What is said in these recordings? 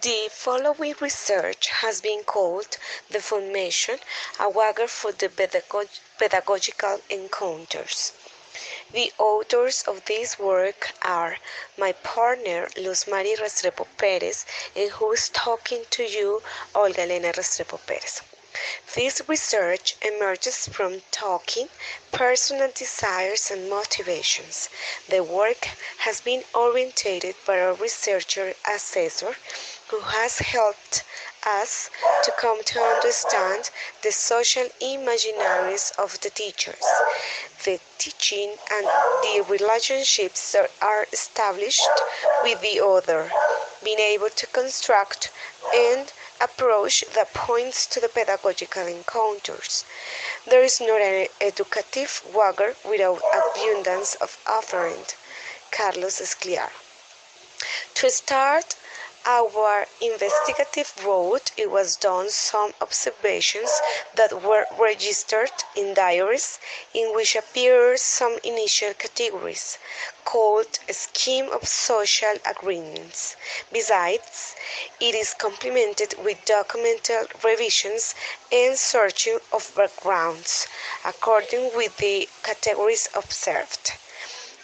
The following research has been called the formation, a Wagger for the pedagogical encounters. The authors of this work are my partner Luz Mari Restrepo Perez and who is talking to you, Olga Elena Restrepo Perez. This research emerges from talking, personal desires and motivations. The work has been orientated by a researcher assessor who has helped us to come to understand the social imaginaries of the teachers, the teaching and the relationships that are established with the other, being able to construct and approach that points to the pedagogical encounters. There is not an educative Wagger without abundance of afferent. Carlos Escliar. To start our investigative route, it was done some observations that were registered in diaries in which appear some initial categories called a scheme of social agreements. Besides, it is complemented with documental revisions and searching of backgrounds according with the categories observed: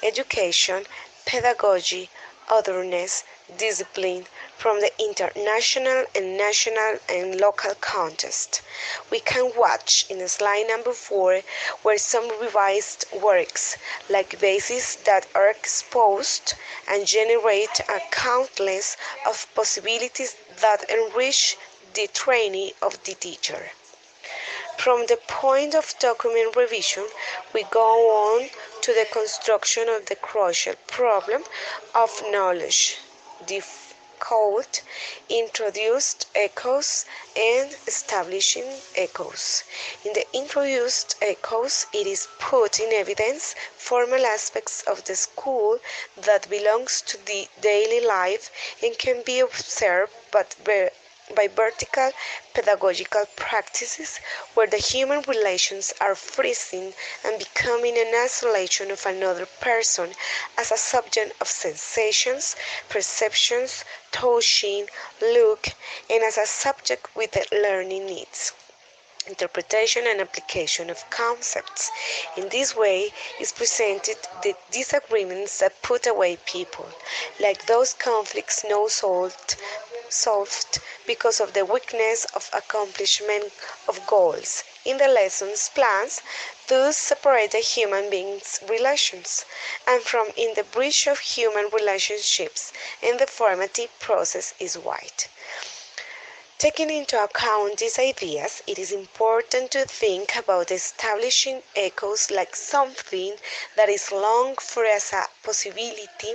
education, pedagogy, otherness, discipline, from the international and national and local context. We can watch in slide number 4 where some revised works like bases that are exposed and generate a countless of possibilities that enrich the training of the teacher. From the point of document revision, we go on to the construction of the crucial problem of knowledge. The code introduced echoes and establishing echoes. In the introduced echoes, it is put in evidence formal aspects of the school that belongs to the daily life and can be observed by vertical pedagogical practices where the human relations are freezing and becoming an isolation of another person as a subject of sensations, perceptions, touching, look, and as a subject with the learning needs. Interpretation and application of concepts. In this way is presented the disagreements that put away people, like those conflicts not solved because of the weakness of accomplishment of goals in the lessons plans, thus separate the human beings' relations, and from in the breach of human relationships in the formative process is wide. Taking into account these ideas, it is important to think about establishing echoes like something that is longed for as a possibility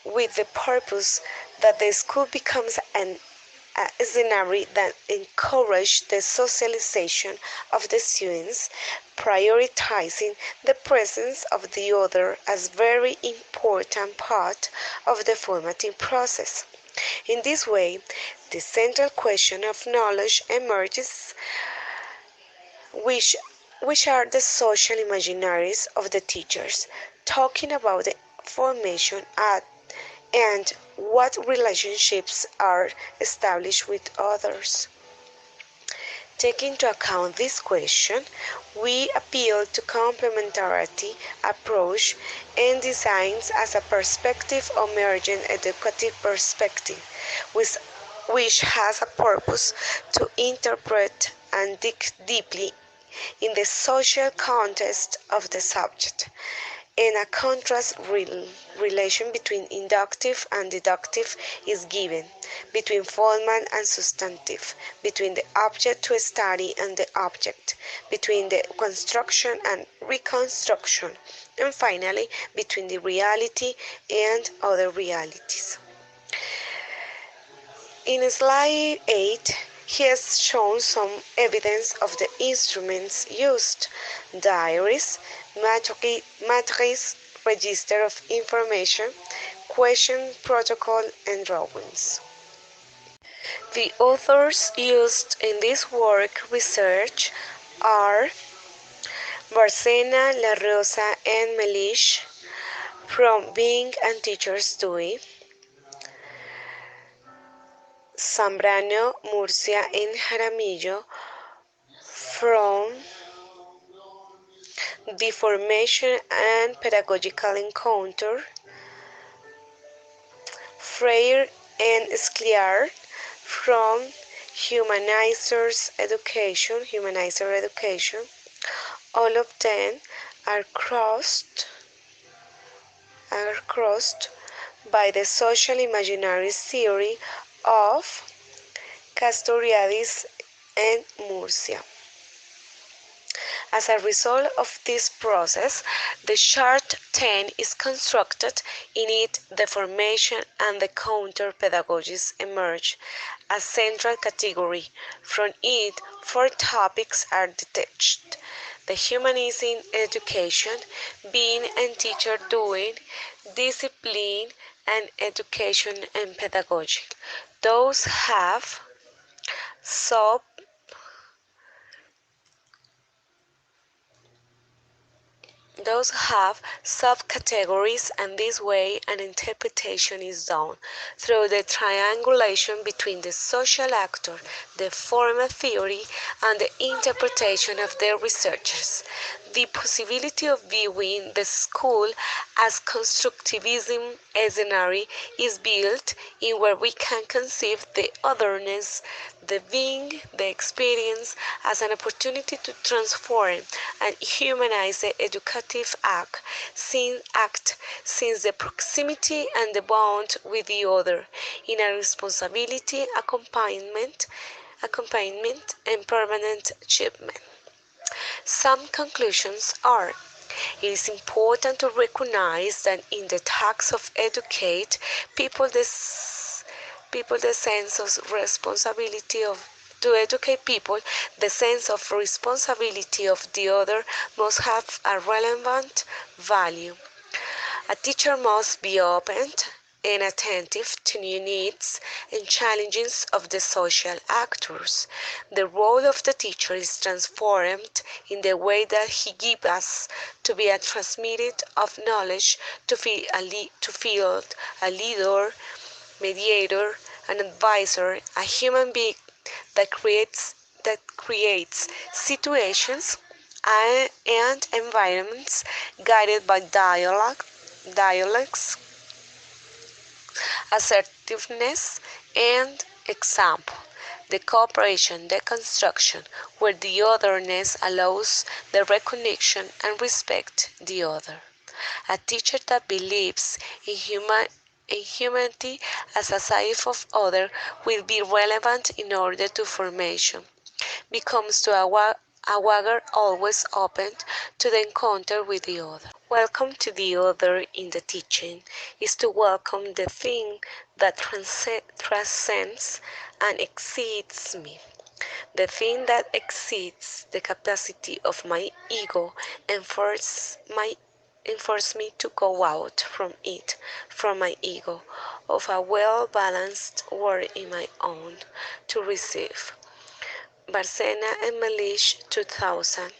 with the purpose that the school becomes a scenario that encourages the socialization of the students, prioritizing the presence of the other as very important part of the formative process. In this way, the central question of knowledge emerges, which are the social imaginaries of the teachers, talking about the formation and what relationships are established with others. Taking into account this question, we appeal to complementarity approach and designs as a perspective emergent educative perspective, which has a purpose to interpret and dig deeply in the social context of the subject, and a contrast relation between inductive and deductive is given, between formal and substantive, between the object to study and the object, between the construction and reconstruction, and finally between the reality and other realities. In slide 8, he has shown some evidence of the instruments used: diaries, matrix, register of information, question, protocol, and drawings. The authors used in this work research are Barcena, La Rosa, and Melish from Being and Teachers Dewey, Zambrano, Murcia, and Jaramillo from the formation and pedagogical encounter. Freire and Scliar from humanizer education. All of them are crossed by the social imaginary theory of Castoriadis and Murcia. As a result of this process, the chart 10 is constructed. In it, the formation and the counter pedagogies emerge as central category. From it, four topics are detached: the humanizing education, being and teacher doing, discipline, and education and pedagogy. Those have sub Those have subcategories, and this way an interpretation is done through the triangulation between the social actor, the formal theory, and the interpretation of the researchers. The possibility of viewing the school as constructivism scenario is built in where we can conceive the otherness, the being, the experience as an opportunity to transform and humanize the educative act since the proximity and the bond with the other in a responsibility, accompaniment and permanent achievement. Some conclusions are: it is important to recognize that in the task of educate people the sense of responsibility of to educate people, the sense of responsibility of the other must have a relevant value. A teacher must be open and attentive to new needs and challenges of the social actors. The role of the teacher is transformed in the way that he gives us to be a transmitter of knowledge, to feel a leader, mediator, an advisor, a human being that creates situations and environments guided by dialogues, assertiveness, and example. The cooperation, the construction, where the otherness allows the recognition and respect the other. A teacher that believes in humanity as a side of other will be relevant in order to formation. Becomes to a wagger always open to the encounter with the other. Welcome to the other in the teaching is to welcome the thing that transcends and exceeds me. The thing that exceeds the capacity of my ego and force me to go out from it, from my ego, of a well-balanced word in my own, to receive. Barcena and Malish, 2000.